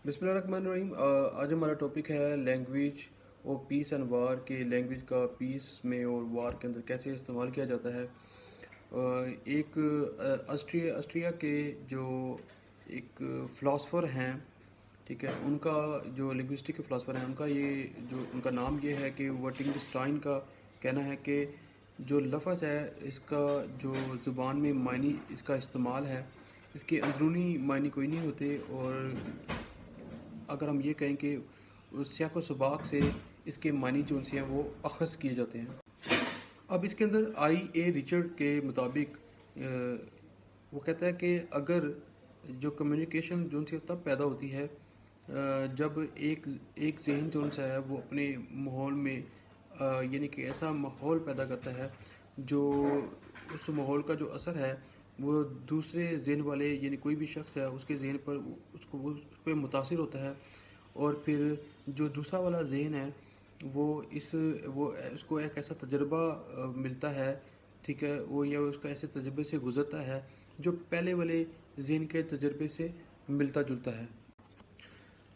बिस्मिल्लाहिर्रहमानिर्रहीम। आज हमारा टॉपिक है लैंग्वेज और पीस एंड वार के लैंग्वेज का पीस में और वार के अंदर कैसे इस्तेमाल किया जाता है। एक ऑस्ट्रिया के जो एक फ़िलासफ़र हैं, ठीक है, उनका जो लिंग्विस्टिक के फ़िलासफ़र हैं उनका ये जो उनका नाम ये है कि वर्टिंगस्टाइन का कहना है कि जो लफ्ज़ है इसका जो ज़ुबान में मायनी इसका इस्तेमाल है, इसके अंदरूनी मायने कोई नहीं होते, और अगर हम ये कहें कि सियाक व सबाक से इसके मानी जो उनसे हैं वो अखज़ किए जाते हैं। अब इसके अंदर आई रिचर्ड के मुताबिक वो कहता है कि अगर जो कम्युनिकेशन जो उनसे तब पैदा होती है जब एक एक जहन जो उनसा है वो अपने माहौल में यानी कि ऐसा माहौल पैदा करता है जो उस माहौल का जो असर है वो दूसरे जहन वाले यानी कोई भी शख्स है उसके जहन पर उसको वो उस पर मुतासिर होता है, और फिर जो दूसरा वाला जहन है वो उसको एक ऐसा तजर्बा मिलता है, ठीक है, वो या उसका ऐसे तजर्बे से गुजरता है जो पहले वाले जहन के तजर्बे से मिलता जुलता है।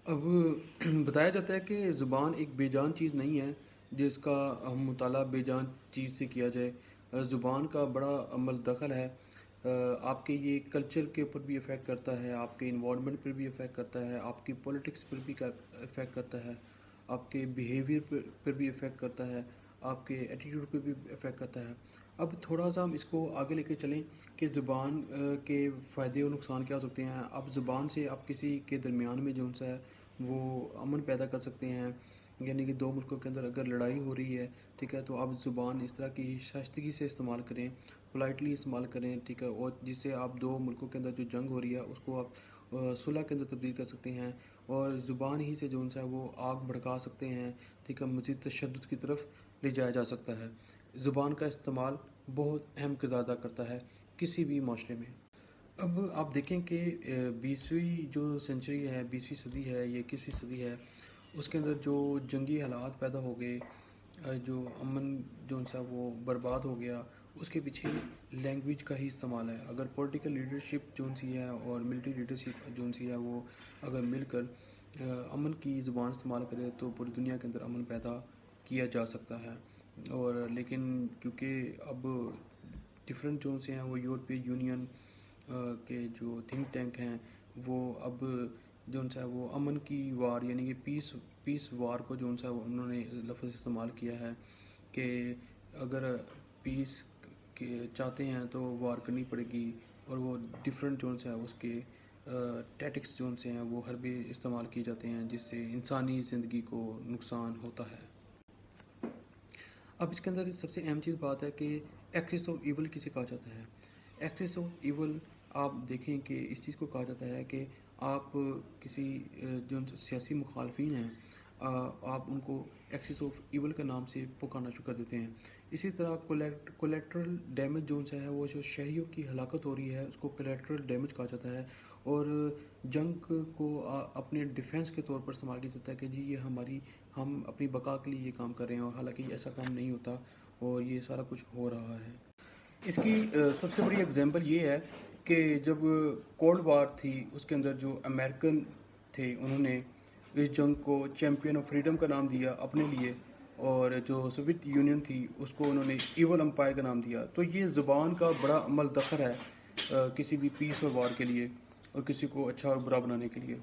अब बताया जाता है कि ज़ुबान एक बेजान चीज़ नहीं है जिसका हम मुताला बेजान चीज़ से किया जाए। ज़ुबान का बड़ा अमल दखल है। आपके ये कल्चर के ऊपर भी इफ़ेक्ट करता है, आपके इन्वायरमेंट पर भी इफ़ेक्ट करता है, आपकी पॉलिटिक्स पर भी इफ़ेक्ट करता है, आपके बिहेवियर पर भी इफ़ेक्ट करता है, आपके एटीट्यूड पे भी इफ़ेक्ट करता है। अब थोड़ा सा हम इसको आगे लेके चलें कि ज़ुबान के फ़ायदे और नुकसान क्या हो सकते हैं। अब ज़ुबान से आप किसी के दरमियान में जो सा है वो अमन पैदा कर सकते हैं, यानी कि दो मुल्कों के अंदर अगर लड़ाई हो रही है, ठीक है, तो आप ज़ुबान इस तरह की शाइस्तगी से इस्तेमाल करें, पोलाइटली इस्तेमाल करें, ठीक है, और जिससे आप दो मुल्कों के अंदर जो जंग हो रही है उसको आप सुलह के अंदर तब्दील कर सकते हैं, और ज़ुबान ही से जो सा है वो आग भड़का सकते हैं, ठीक है, मज़ीद तशद्दुद की तरफ ले जाया जा सकता है। ज़ुबान का इस्तेमाल बहुत अहम किरदार अदा करता है किसी भी माशरे में। अब आप देखें कि 20वीं जो सेंचुरी है, 20वीं सदी है, ये 21वीं सदी है, उसके अंदर जो जंगी हालात पैदा हो गए, जो अमन जो सा वो बर्बाद हो गया, उसके पीछे लैंग्वेज का ही इस्तेमाल है। अगर पॉलिटिकल लीडरशिप जो सी है और मिलिट्री लीडरशिप जो सी है वो अगर मिलकर अमन की ज़ुबान इस्तेमाल करे तो पूरी दुनिया के अंदर अमन पैदा किया जा सकता है। और लेकिन क्योंकि अब डिफरेंट जो से हैं वो यूरोपीय यूनियन के जो थिंक टैंक हैं वो अब जो सा है वो अमन की वार यानी कि पीस वार को जो सा उन्होंने लफ्ज़ इस्तेमाल किया है कि अगर पीस के चाहते हैं तो वार करनी पड़ेगी, और वो डिफरेंट जो सा है उसके टैटिक्स जो से हैं वो हरबे इस्तेमाल किए जाते हैं जिससे इंसानी ज़िंदगी को नुकसान होता है। अब इसके अंदर सबसे अहम चीज़ बात है कि एक्सिस ऑफ ईवल किसे कहा जाता है। एक्सिस ऑफ ईवल आप देखें कि इस चीज़ को कहा जाता है कि आप किसी जो सियासी मुखालफिन हैं आप उनको एक्सिस ऑफ ईवल के नाम से पुकारना शुरू कर देते हैं। इसी तरह कोलेट्रल डैमेज जो है वो जो शहरियों की हलाकत हो रही है उसको कोलेट्रल डैमेज कहा जाता है, और जंग को अपने डिफेंस के तौर पर इस्तेमाल किया जाता है कि जी ये हम अपनी बका के लिए ये काम कर रहे हैं, और हालांकि ऐसा काम नहीं होता और ये सारा कुछ हो रहा है। इसकी सबसे बड़ी एग्जांपल ये है कि जब कोल्ड वार थी उसके अंदर जो अमेरिकन थे उन्होंने इस जंग को चैम्पियन ऑफ फ्रीडम का नाम दिया अपने लिए, और जो सोवियत यूनियन थी उसको उन्होंने ईवल एम्पायर का नाम दिया। तो ये ज़ुबान का बड़ा अमल दखल है किसी भी पीस और वार के लिए और किसी को अच्छा और बुरा बनाने के लिए।